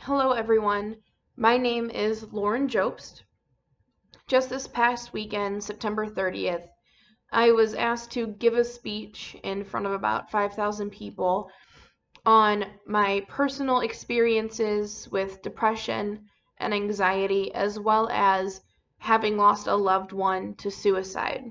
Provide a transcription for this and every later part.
Hello, everyone. My name is Lauren Jobst. Just this past weekend, September 30th, I was asked to give a speech in front of about 5,000 people on my personal experiences with depression and anxiety, as well as having lost a loved one to suicide.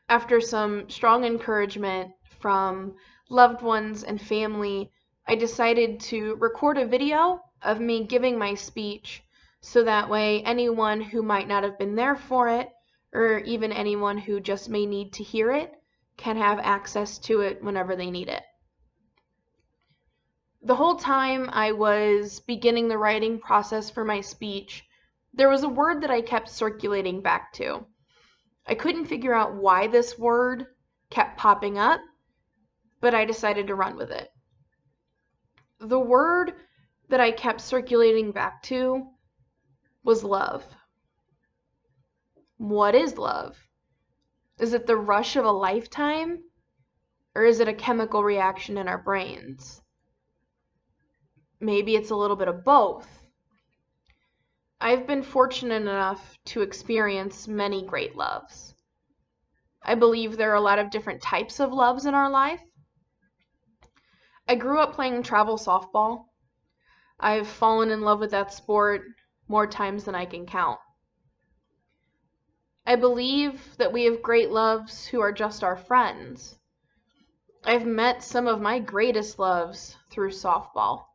After some strong encouragement from loved ones and family, I decided to record a video of me giving my speech so that way anyone who might not have been there for it, or even anyone who just may need to hear it, can have access to it whenever they need it. The whole time I was beginning the writing process for my speech, there was a word that I kept circulating back to. I couldn't figure out why this word kept popping up, but I decided to run with it. The word that I kept circulating back to was love. What is love? Is it the rush of a lifetime? Or is it a chemical reaction in our brains? Maybe it's a little bit of both. I've been fortunate enough to experience many great loves. I believe there are a lot of different types of loves in our life. I grew up playing travel softball. I've fallen in love with that sport more times than I can count. I believe that we have great loves who are just our friends. I've met some of my greatest loves through softball,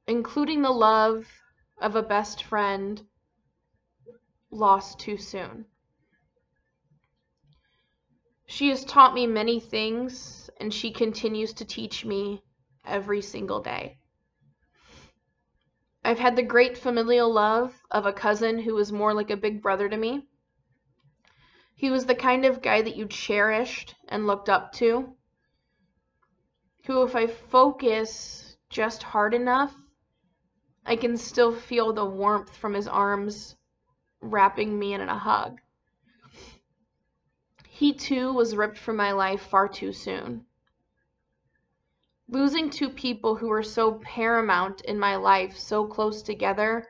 including the love of a best friend lost too soon. She has taught me many things, and she continues to teach me every single day. I've had the great familial love of a cousin who was more like a big brother to me. He was the kind of guy that you cherished and looked up to, who, if I focus just hard enough, I can still feel the warmth from his arms wrapping me in a hug. He too was ripped from my life far too soon. Losing two people who were so paramount in my life, so close together,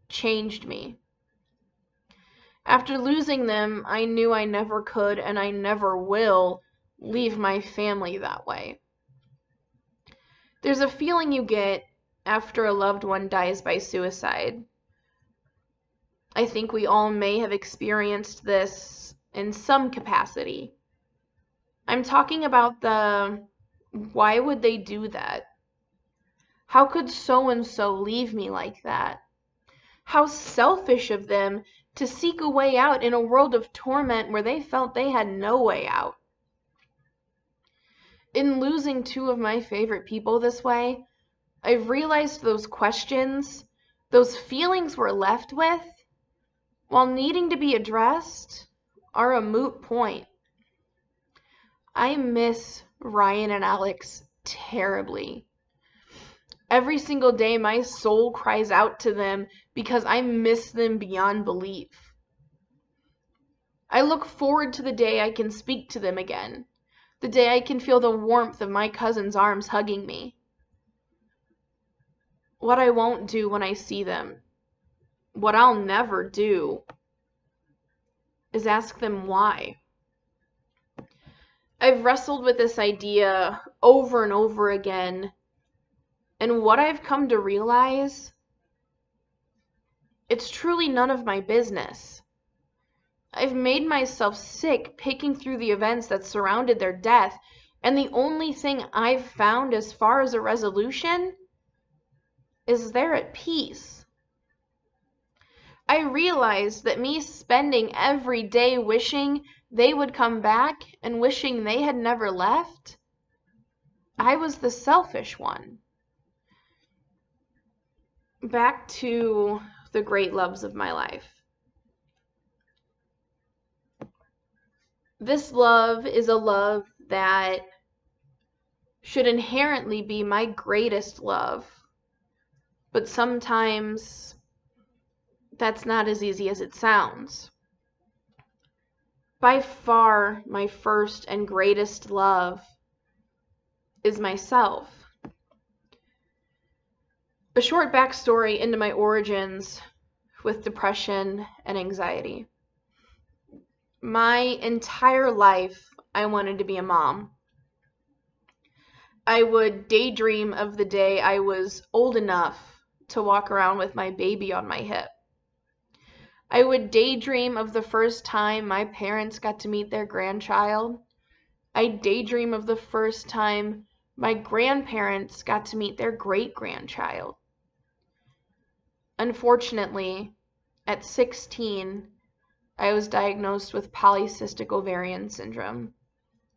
changed me. After losing them, I knew I never could and I never will leave my family that way. There's a feeling you get after a loved one dies by suicide. I think we all may have experienced this in some capacity. I'm talking about why would they do that? How could so-and-so leave me like that? How selfish of them to seek a way out in a world of torment where they felt they had no way out. In losing two of my favorite people this way, I've realized those questions, those feelings we're left with, while needing to be addressed, are a moot point. I miss Ryan and Alex terribly. Every single day my soul cries out to them because I miss them beyond belief. I look forward to the day I can speak to them again, the day I can feel the warmth of my cousin's arms hugging me. What I won't do when I see them, what I'll never do, is ask them why. I've wrestled with this idea over and over again, and what I've come to realize, it's truly none of my business. I've made myself sick picking through the events that surrounded their death, and the only thing I've found as far as a resolution is they're at peace. I realized that me spending every day wishing they would come back and wishing they had never left, I was the selfish one. Back to the great loves of my life. This love is a love that should inherently be my greatest love, but sometimes that's not as easy as it sounds. By far, my first and greatest love is myself. A short backstory into my origins with depression and anxiety. My entire life, I wanted to be a mom. I would daydream of the day I was old enough to walk around with my baby on my hip. I would daydream of the first time my parents got to meet their grandchild. I daydream of the first time my grandparents got to meet their great-grandchild. Unfortunately, at 16, I was diagnosed with polycystic ovarian syndrome,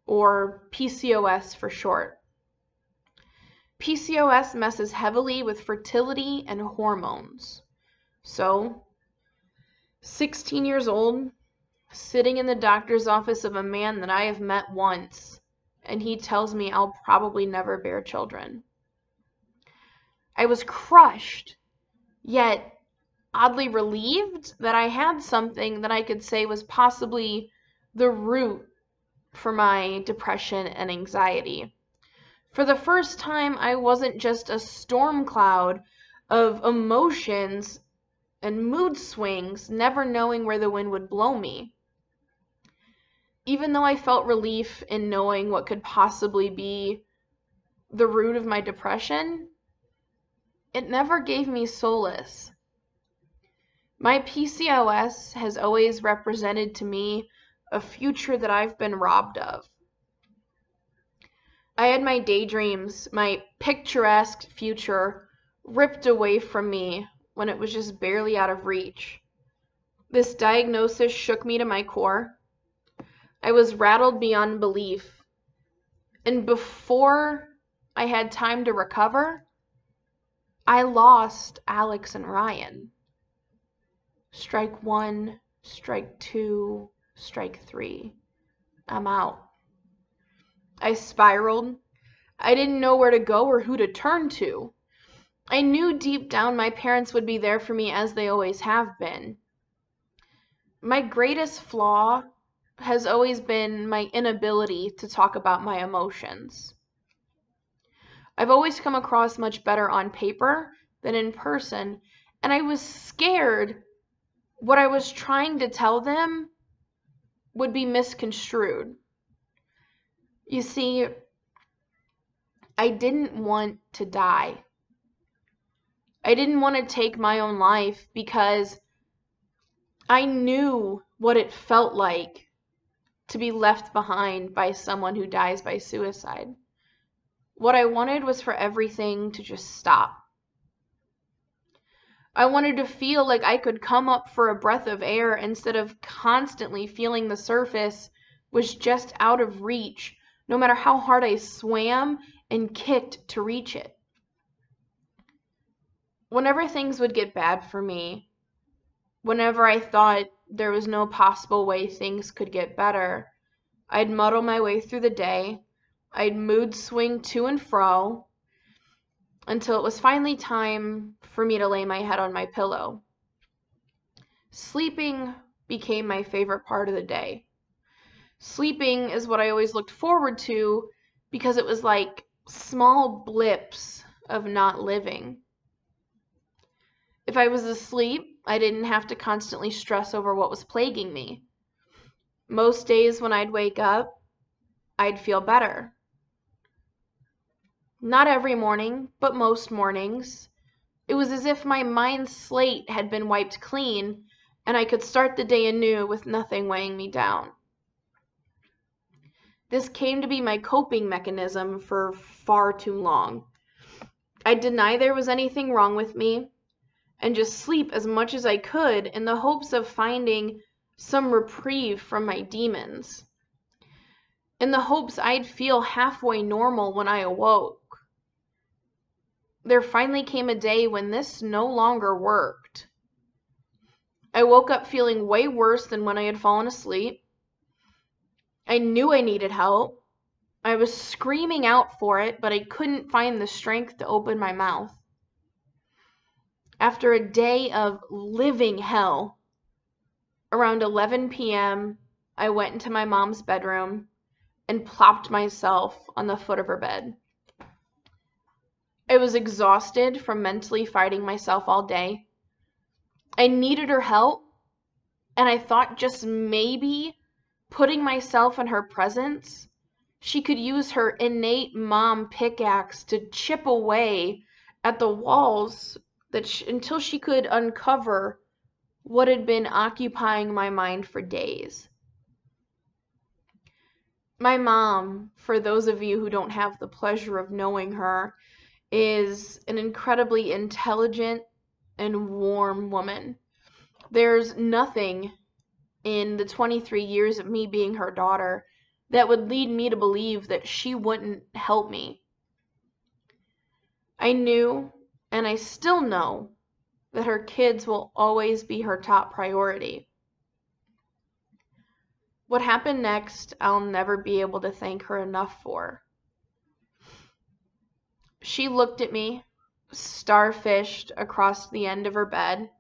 or PCOS for short. PCOS messes heavily with fertility and hormones. So, 16 years old, sitting in the doctor's office of a man that I have met once, and he tells me I'll probably never bear children. I was crushed, yet oddly relieved that I had something that I could say was possibly the root for my depression and anxiety. For the first time, I wasn't just a storm cloud of emotions and mood swings, never knowing where the wind would blow me. Even though I felt relief in knowing what could possibly be the root of my depression, it never gave me solace. My PCOS has always represented to me a future that I've been robbed of. I had my daydreams, my picturesque future, ripped away from me when it was just barely out of reach. This diagnosis shook me to my core. I was rattled beyond belief. And before I had time to recover, I lost Alex and Ryan. Strike one, strike two, strike three. I'm out. I spiraled. I didn't know where to go or who to turn to. I knew deep down my parents would be there for me as they always have been. My greatest flaw has always been my inability to talk about my emotions. I've always come across much better on paper than in person, and I was scared what I was trying to tell them would be misconstrued. You see, I didn't want to die. I didn't want to take my own life because I knew what it felt like to be left behind by someone who dies by suicide. What I wanted was for everything to just stop. I wanted to feel like I could come up for a breath of air instead of constantly feeling the surface was just out of reach, no matter how hard I swam and kicked to reach it. Whenever things would get bad for me, whenever I thought there was no possible way things could get better, I'd muddle my way through the day. I'd mood swing to and fro until it was finally time for me to lay my head on my pillow. Sleeping became my favorite part of the day. Sleeping is what I always looked forward to because it was like small blips of not living. If I was asleep, I didn't have to constantly stress over what was plaguing me. Most days when I'd wake up, I'd feel better. Not every morning, but most mornings. It was as if my mind's slate had been wiped clean and I could start the day anew with nothing weighing me down. This came to be my coping mechanism for far too long. I'd deny there was anything wrong with me and just sleep as much as I could in the hopes of finding some reprieve from my demons, in the hopes I'd feel halfway normal when I awoke. There finally came a day when this no longer worked. I woke up feeling way worse than when I had fallen asleep. I knew I needed help. I was screaming out for it, but I couldn't find the strength to open my mouth. After a day of living hell, around 11 p.m., I went into my mom's bedroom and plopped myself on the foot of her bed. I I was exhausted from mentally fighting myself all day. I needed her help, and I thought just maybe putting myself in her presence, she could use her innate mom pickaxe to chip away at the walls until she could uncover what had been occupying my mind for days. My mom, for those of you who don't have the pleasure of knowing her, is an incredibly intelligent and warm woman. There's nothing in the 23 years of me being her daughter that would lead me to believe that she wouldn't help me. I knew, and I still know, that her kids will always be her top priority. What happened next, I'll never be able to thank her enough for. She looked at me, starfished across the end of her bed,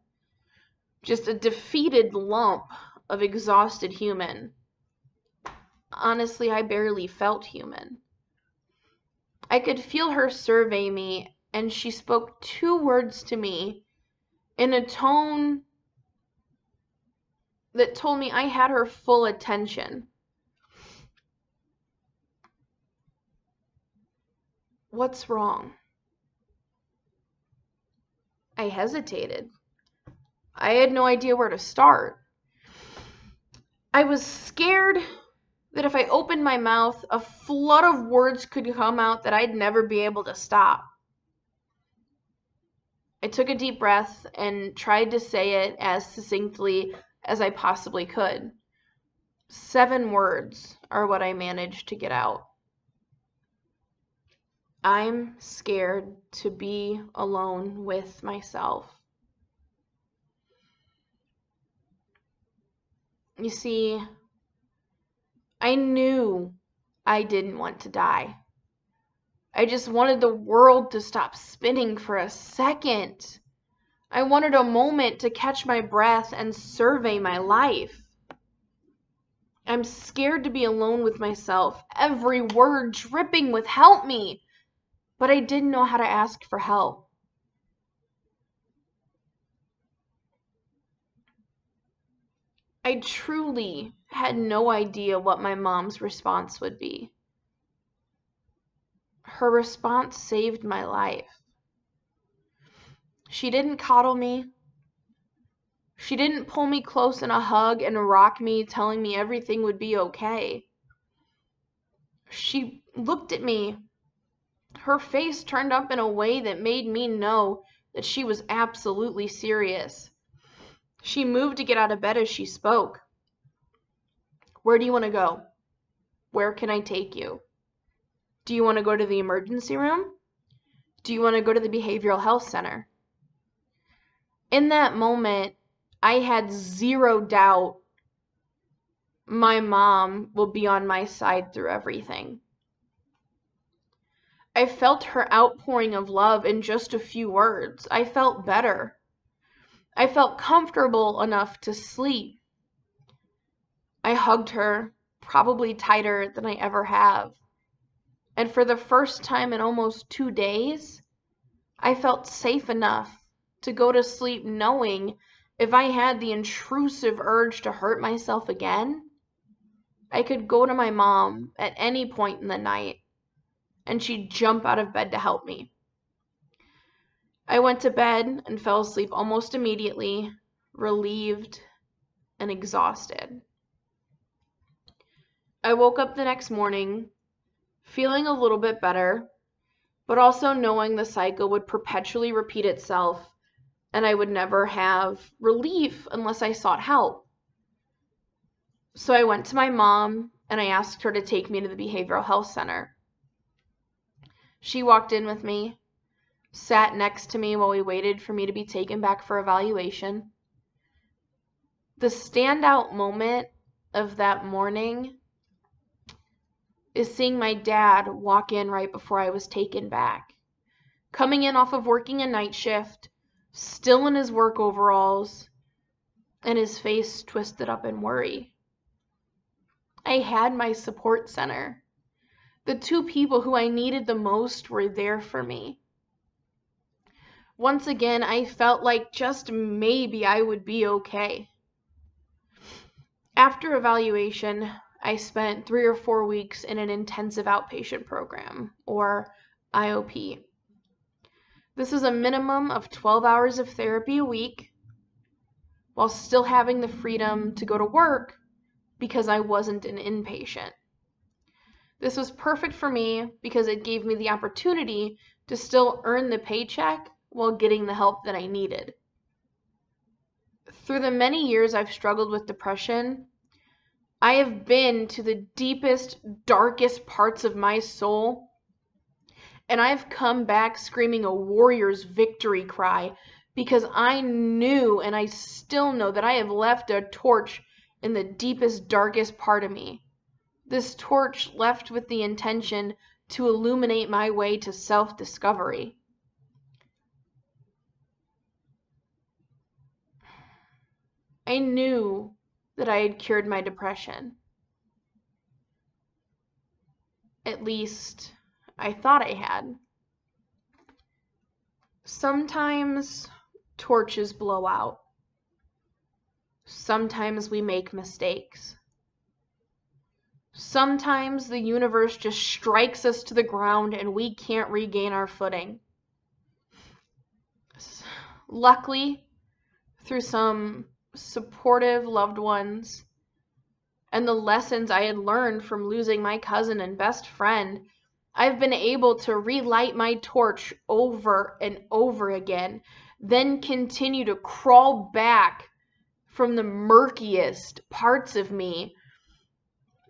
just a defeated lump of exhausted human. Honestly, I barely felt human. I could feel her survey me, and she spoke 2 words to me in a tone that told me I had her full attention. What's wrong? I hesitated. I had no idea where to start. I was scared that if I opened my mouth, a flood of words could come out that I'd never be able to stop. I took a deep breath and tried to say it as succinctly as I possibly could. 7 words are what I managed to get out. I'm scared to be alone with myself. You see, I knew I didn't want to die. I just wanted the world to stop spinning for a second. I wanted a moment to catch my breath and survey my life. I'm scared to be alone with myself, every word dripping with help me, but I didn't know how to ask for help. I truly had no idea what my mom's response would be. Her response saved my life. She didn't coddle me. She didn't pull me close in a hug and rock me, telling me everything would be okay. She looked at me. Her face turned up in a way that made me know that she was absolutely serious. She moved to get out of bed as she spoke. Where do you want to go? Where can I take you? Do you want to go to the emergency room? Do you want to go to the behavioral health center? In that moment, I had 0 doubt my mom will be on my side through everything. I felt her outpouring of love in just a few words. I felt better. I felt comfortable enough to sleep. I hugged her, probably tighter than I ever have. And for the first time in almost 2 days, I felt safe enough to go to sleep knowing if I had the intrusive urge to hurt myself again, I could go to my mom at any point in the night and she'd jump out of bed to help me. I went to bed and fell asleep almost immediately, relieved and exhausted. I woke up the next morning feeling a little bit better, but also knowing the cycle would perpetually repeat itself and I would never have relief unless I sought help. So I went to my mom and I asked her to take me to the behavioral health center. She walked in with me, sat next to me while we waited for me to be taken back for evaluation. The standout moment of that morning is seeing my dad walk in right before I was taken back. Coming in off of working a night shift, still in his work overalls, and his face twisted up in worry. I had my support center. The 2 people who I needed the most were there for me. Once again, I felt like just maybe I would be okay. After evaluation, I spent 3 or 4 weeks in an intensive outpatient program, or IOP. This is a minimum of 12 hours of therapy a week, while still having the freedom to go to work because I wasn't an inpatient. This was perfect for me because it gave me the opportunity to still earn the paycheck while getting the help that I needed. Through the many years I've struggled with depression, I have been to the deepest, darkest parts of my soul, and I've come back screaming a warrior's victory cry because I knew, and I still know, that I have left a torch in the deepest, darkest part of me. This torch left with the intention to illuminate my way to self-discovery. I knew that I had cured my depression. At least, I thought I had. Sometimes torches blow out. Sometimes we make mistakes. Sometimes the universe just strikes us to the ground and we can't regain our footing. Luckily, through some supportive loved ones and the lessons I had learned from losing my cousin and best friend, I've been able to relight my torch over and over again, then continue to crawl back from the murkiest parts of me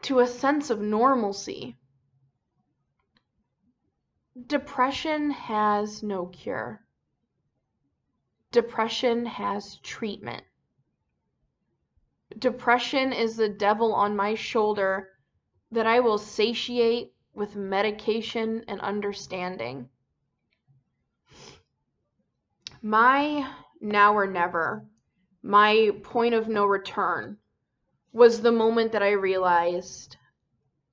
to a sense of normalcy. Depression has no cure. Depression has treatment. Depression is the devil on my shoulder that I will satiate with medication and understanding. My now or never, my point of no return, was the moment that I realized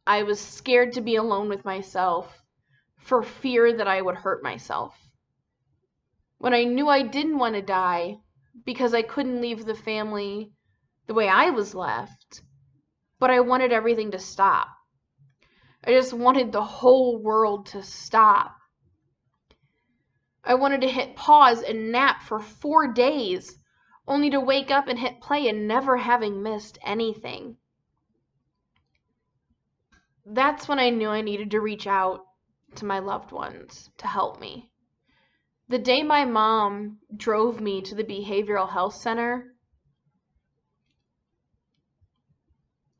I was scared to be alone with myself for fear that I would hurt myself. When I knew I didn't want to die because I couldn't leave the family the way I was left, but I wanted everything to stop. I just wanted the whole world to stop. I wanted to hit pause and nap for 4 days, only to wake up and hit play and never having missed anything. That's when I knew I needed to reach out to my loved ones to help me. The day my mom drove me to the behavioral health center,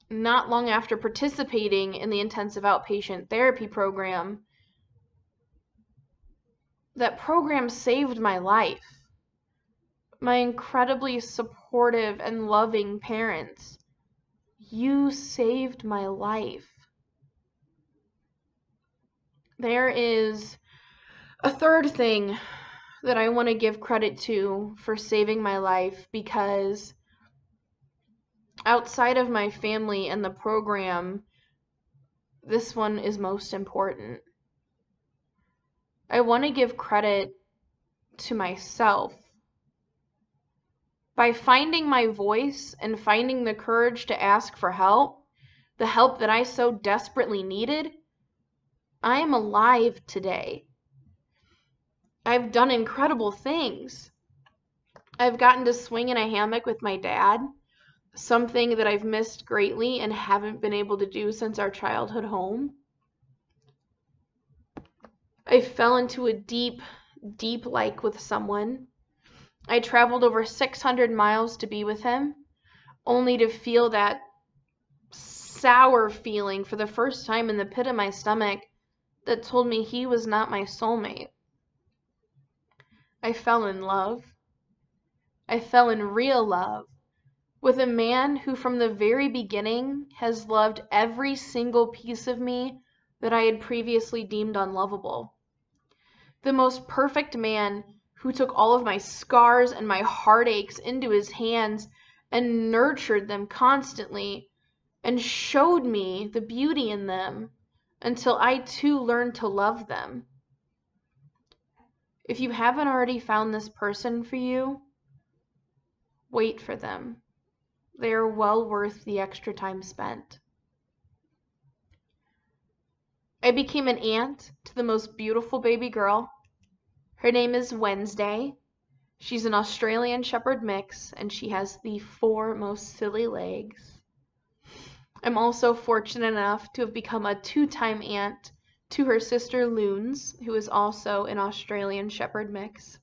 not long after participating in the intensive outpatient therapy program, that program saved my life. My incredibly supportive and loving parents, you saved my life. There is a third thing that I want to give credit to for saving my life, because outside of my family and the program, this one is most important. I want to give credit to myself. By finding my voice and finding the courage to ask for help, the help that I so desperately needed, I am alive today. I've done incredible things. I've gotten to swing in a hammock with my dad, something that I've missed greatly and haven't been able to do since our childhood home. I fell into a deep, deep like with someone. I traveled over 600 miles to be with him, only to feel that sour feeling for the first time in the pit of my stomach that told me he was not my soulmate. I fell in love. I fell in real love with a man who from the very beginning has loved every single piece of me that I had previously deemed unlovable. The most perfect man who took all of my scars and my heartaches into his hands and nurtured them constantly and showed me the beauty in them until I too learned to love them. If you haven't already found this person for you, wait for them. They are well worth the extra time spent. I became an aunt to the most beautiful baby girl. Her name is Wednesday. She's an Australian Shepherd mix, and she has the 4 most silly legs. I'm also fortunate enough to have become a 2-time aunt to her sister Loons, who is also an Australian Shepherd mix.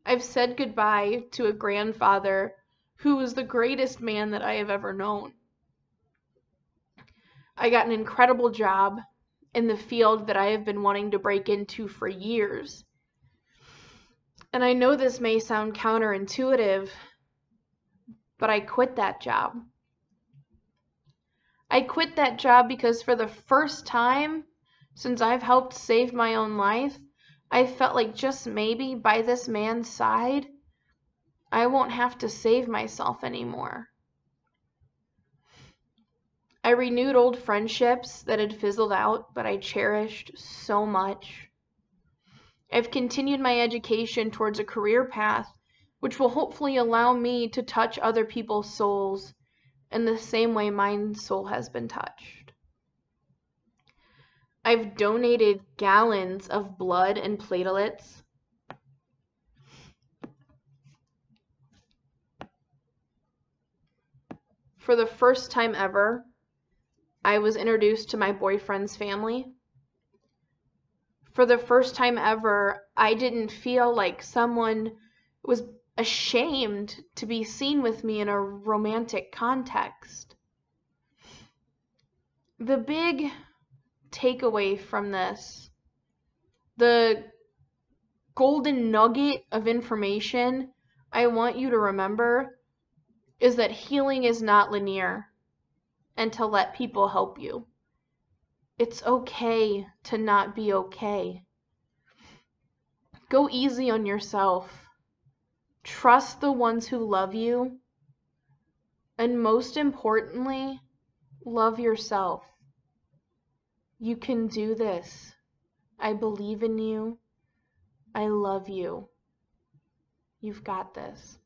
I've said goodbye to a grandfather who was the greatest man that I have ever known. I got an incredible job in the field that I have been wanting to break into for years. And I know this may sound counterintuitive, but I quit that job. I quit that job because for the first time since I've helped save my own life, I felt like just maybe by this man's side, I won't have to save myself anymore. I renewed old friendships that had fizzled out, but I cherished so much. I've continued my education towards a career path, which will hopefully allow me to touch other people's souls in the same way my soul has been touched. I've donated gallons of blood and platelets. For the first time ever, I was introduced to my boyfriend's family. For the first time ever, I didn't feel like someone was ashamed to be seen with me in a romantic context. The big takeaway from this, the golden nugget of information I want you to remember is that healing is not linear and to let people help you. It's okay to not be okay. Go easy on yourself. Trust the ones who love you. And most importantly, love yourself. You can do this. I believe in you. I love you. You've got this.